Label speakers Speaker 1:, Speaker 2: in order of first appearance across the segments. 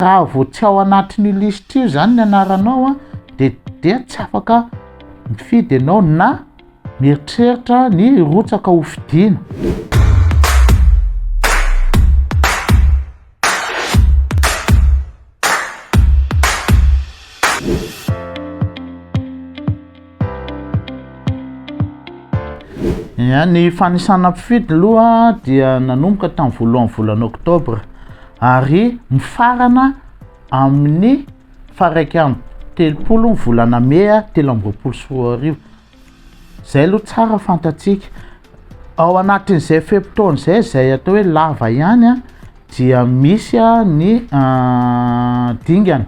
Speaker 1: Raha vao tsy ao anatin'ny lisitra io zany ny anaranao dia tsy afaka mifidy ianao na mieritreritra ny rotsaka ho fidiana. Ny fanisana mpifidy aloha dia nanomboka tamin'ny voalohan'ny volana Oktobra ary mifarana amin'ny faraika amby 30 volana Mea 2024. Zay aloha tsara fantatsika. Ao anatin'izay fepitaona zay atao hoe lava ihany dia misy ny dingana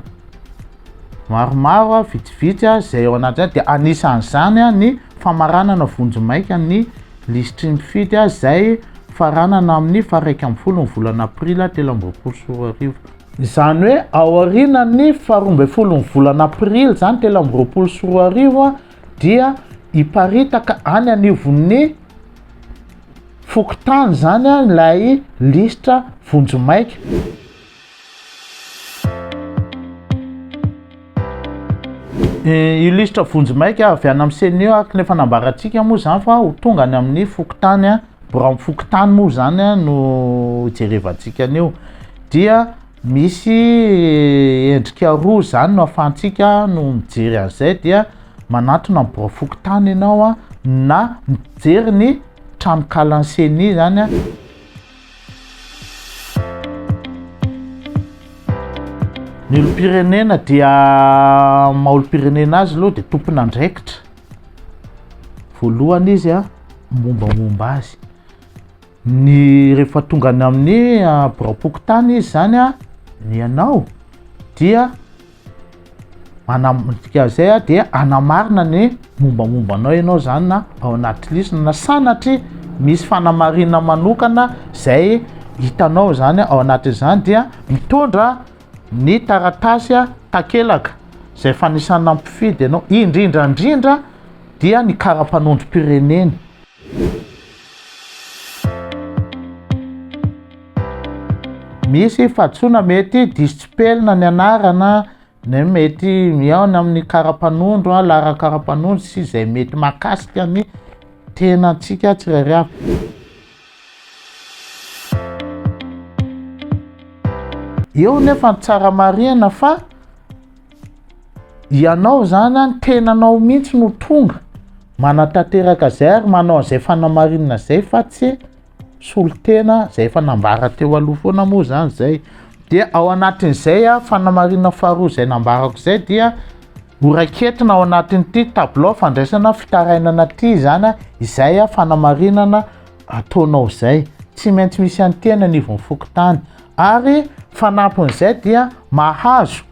Speaker 1: maromaro vitsivitsy zay ao anatin'izay dia anisan'izany ny famaranana vonjimaikan'ny lisitry mpifidy zay faranana amin'ny faraika amby 10 volana Aprily 2024. Izany hoe ao aorianan'ny 12 volana Aprily zany 2024 dia iparitaka any anivon'ny Fokontany zany ilay lisitra vonjimaika. Io lisitra vonjimaika avy any amin'ny CENI araka nefa nambarantsika moa zany fa ho tonga any amin'ny Fokontany Birao Fokontany moa zany no jerevantsika anio. Dia misy endrika roa zany no ahafahantsika no mijery an'izay dia manatona Birao Fokontany ianao na mijery ny tranokalan'ny CENI zany Ny olo-pirenena dia maha-olo-pirenena azy aloha dia tompon'andraikitra. Voalohany izy mombamomba azy. Ny rehefa tonga any amin'ny Birao Fokontany izy zany ny anao dia zay dia anamarina ny mombamombanao ianao zany na ao anaty lisina na sanatry misy fanamarina manokana zay hitanao zany ao anatin'izany dia mitondra ny taratasy takelaka zay fanisana mpifidy ianao indrindrandrindra dia ny karapanondrom-pirenena. Misy fadisona mety disipelina ny anarana na mety miaona amin'ny karapanondro lara karapanondro sy zay mety makasika ny tenantsika tsirairay avy. Eo nefa tsara marina fa ianao zany tenanao mihitsy no tonga manatanteraka zay ary manao zay fanamarinana zay fa tsy solotena zay efa nambara teo aloha foana moa zany zay. Dia ao anatin'izay fanamarinana faharoa zay nambarako zay dia horaketina ao anatin'ity tablao fandraisana fitarainana ty zany izay fanamarinana ataonao zay tsy maintsy misy antena anivon'ny Fokontany ary fanampon'izay dia mahazo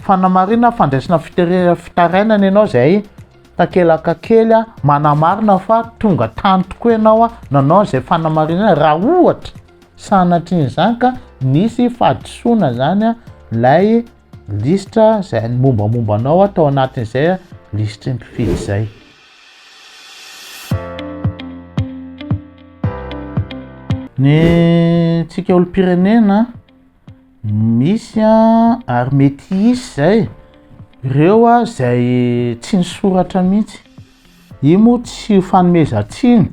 Speaker 1: fanamarina fandraisana fitarainana ianao zay takelaka kely manamarina fa tonga tany tokoa ianao nanao zay fanamarina raha ohatra sanatr'izany ka nisy fahadisoana zany lay lisitra zay mombamombanao atao anatin'izay lisitra mpifidy zay. Ny tsika olo-pirenena misy ary mety hisy zay ireo zay tsy nisoratra mihitsy. Io moa tsy fanomezantsiny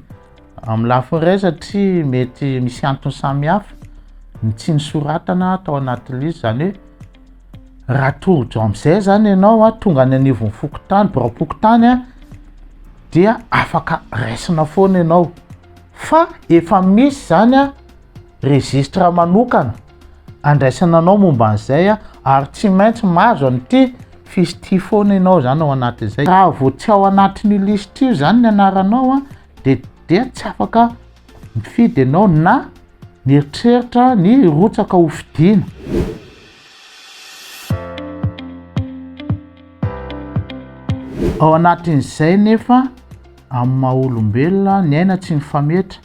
Speaker 1: amin'ny lafiny iray satria mety misy antony samihafa ny tsy nisoratana atao anaty lisitra zany hoe raha torodrao amin'izay zany ianao tonga any anivon'ny Fokontany Birao Fokontany dia afaka raisina foana ianao fa efa misy zany registre manokana andraisana anao momba an'izay ary tsy maintsy mahazo an'ity fisy ty foana ianao zany ao anatin'izay. Raha vao tsy ao anatin'ny lisitra io zany ny anaranao dia tsy afaka mifidy ianao na mieritreritra ny rotsaka ho fidiana. Ao anatin'izay nefa amin'ny maha-olombelona ny aina tsy mifametra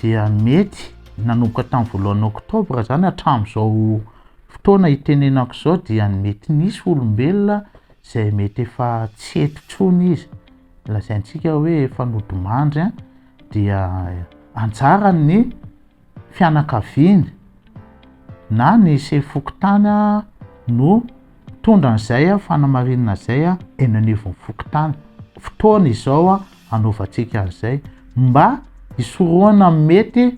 Speaker 1: dia mety nanomboka tamin'ny voalohan'ny Oktobra zany hatramin'izao fotoana itenenako zao dia mety nisy olombelona zay mety efa tsy eto intsony izy. Lazaintsika hoe efa nodimandry dia anjara ny fianakaviany na ny se Fokontany no tondra an'izay fanamarinana izay eny anivon'ny Fokontany. Fotoana izao anaovantsika an'izay mba hisoroana mety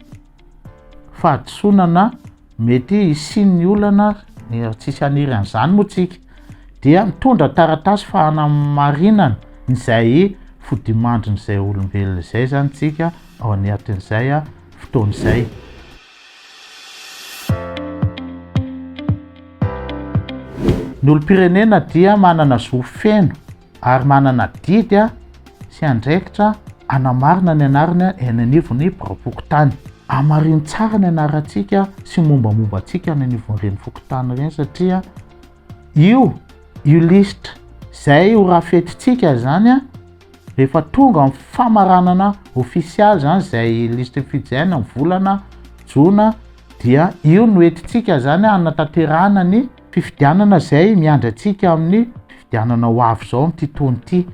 Speaker 1: fahadisoana mety hisian'ny olana tsisy aniry an'izany moa tsika, dia mitondra taratasy fanamarinana izay fodimandriny izay olombelona izay zany tsika ao anatin'izay fotoana izay. Ny olom-pirenena dia manana zo feno ary manana didy sy andraikitra anamarina ny anarany eny anivon'ny Birao Fokontany. Amariny tsara ny anarantsika sy mombamombantsika ny anivon'ireny Fokontany ireny satria io lisitra izay ho rafetitsika zany rehefa tonga amin'ny famaranana ofisialy zany izay lisitra fijaina ny volana Jona, dia io no entitsika zany anatanterahana ny fifidianana izay miandry antsika amin'ny fifidianana ho avy zao amin'ity taona ity.